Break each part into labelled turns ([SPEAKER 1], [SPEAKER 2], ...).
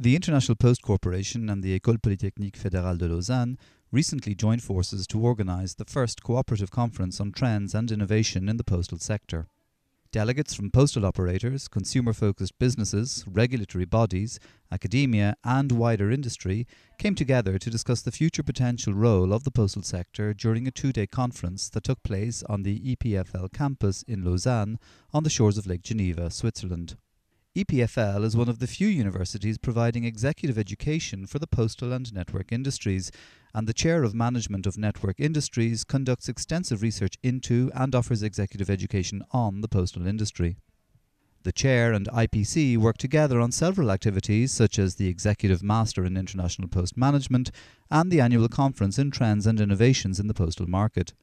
[SPEAKER 1] The International Post Corporation and the École Polytechnique Fédérale de Lausanne recently joined forces to organise the first cooperative conference on trends and innovation in the postal sector. Delegates from postal operators, consumer-focused businesses, regulatory bodies, academia and wider industry came together to discuss the future potential role of the postal sector during a two-day conference that took place on the EPFL campus in Lausanne on the shores of Lake Geneva, Switzerland. EPFL is one of the few universities providing executive education for the postal and network industries, and the Chair of Management of Network Industries conducts extensive research into and offers executive education on the postal industry. The Chair and IPC work together on several activities such as the Executive Master in International Post Management and the annual conference in Trends and Innovations in the Postal Market.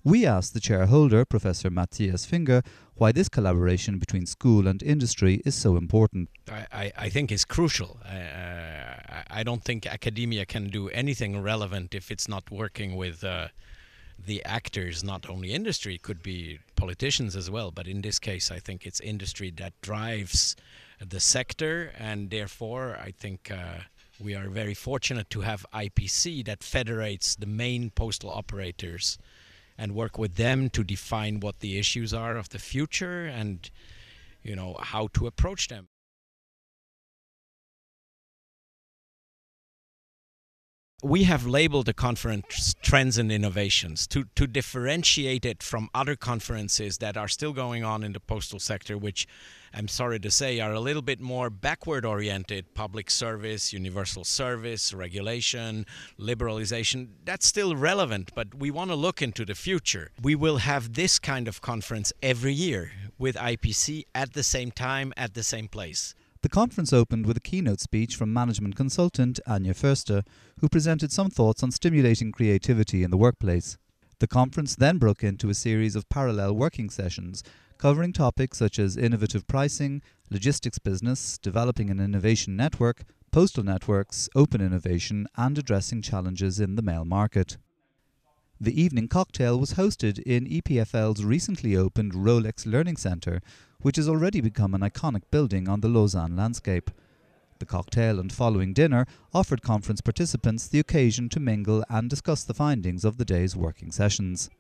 [SPEAKER 1] We asked the chairholder, Professor Matthias Finger, why this collaboration between school and industry is so important.
[SPEAKER 2] I think it's crucial. I don't think academia can do anything relevant if it's not working with the actors, not only industry, could be politicians as well, but in this case I think it's industry that drives the sector, and therefore I think we are very fortunate to have IPC that federates the main postal operators and work with them to define what the issues are of the future and, how to approach them. We have labeled the conference Trends and Innovations to differentiate it from other conferences that are still going on in the postal sector, which I'm sorry to say are a little bit more backward oriented: public service, universal service, regulation, liberalization. That's still relevant, but we want to look into the future. We will have this kind of conference every year with IPC at the same time, at the same place.
[SPEAKER 1] The conference opened with a keynote speech from management consultant Anja Förster, who presented some thoughts on stimulating creativity in the workplace. The conference then broke into a series of parallel working sessions covering topics such as innovative pricing, logistics business, developing an innovation network, postal networks, open innovation and addressing challenges in the mail market. The evening cocktail was hosted in EPFL's recently opened Rolex Learning Centre, which has already become an iconic building on the Lausanne landscape. The cocktail and following dinner offered conference participants the occasion to mingle and discuss the findings of the day's working sessions.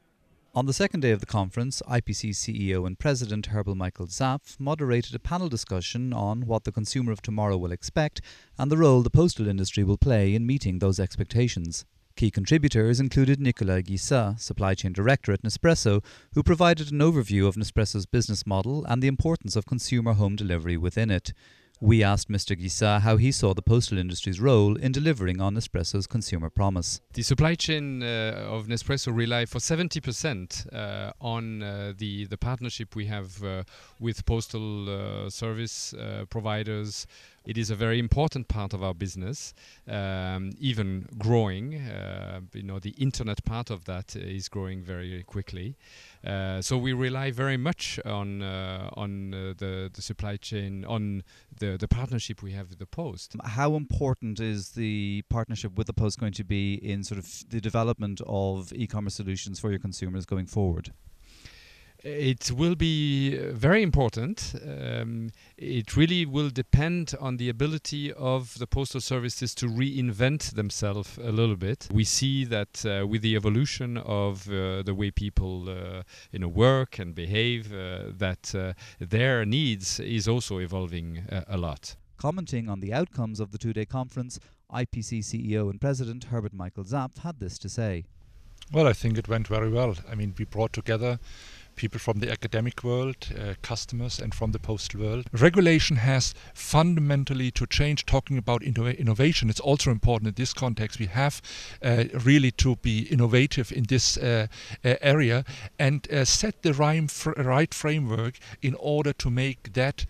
[SPEAKER 1] On the second day of the conference, IPC CEO and President Herbal Michael Zapf moderated a panel discussion on what the consumer of tomorrow will expect and the role the postal industry will play in meeting those expectations. Key contributors included Nicolas Guissat, Supply Chain Director at Nespresso, who provided an overview of Nespresso's business model and the importance of consumer home delivery within it. We asked Mr. Guissat how he saw the postal industry's role in delivering on Nespresso's consumer promise.
[SPEAKER 3] The supply chain of Nespresso rely for 70% on the partnership we have with postal service providers. It is a very important part of our business, even growing. The internet part of that is growing very quickly. So we rely very much on the supply chain, on the partnership we have with the Post.
[SPEAKER 1] How important is the partnership with the Post going to be in sort of the development of e-commerce solutions for your consumers going forward?
[SPEAKER 3] It will be very important. It really will depend on the ability of the postal services to reinvent themselves a little bit. We see that with the evolution of the way people work and behave, that their needs is also evolving a lot.
[SPEAKER 1] Commenting on the outcomes of the two-day conference, IPC CEO and President Herbert Michael Zapf had this to say.
[SPEAKER 4] Well, I think it went very well. We brought together people from the academic world, customers, and from the postal world. Regulation has fundamentally to change. Talking about innovation, it's also important in this context. We have really to be innovative in this area and set the right framework in order to make that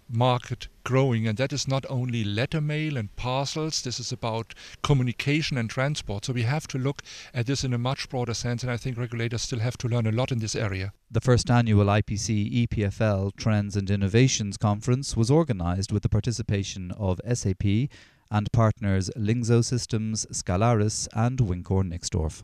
[SPEAKER 4] market growing, and that is not only letter mail and parcels. This is about communication and transport. So we have to look at this in a much broader sense, and I think regulators still have to learn a lot in this area.
[SPEAKER 1] The first annual IPC EPFL Trends and Innovations Conference was organised with the participation of SAP and partners Lingzo Systems, Scalaris and Wincor Nixdorf.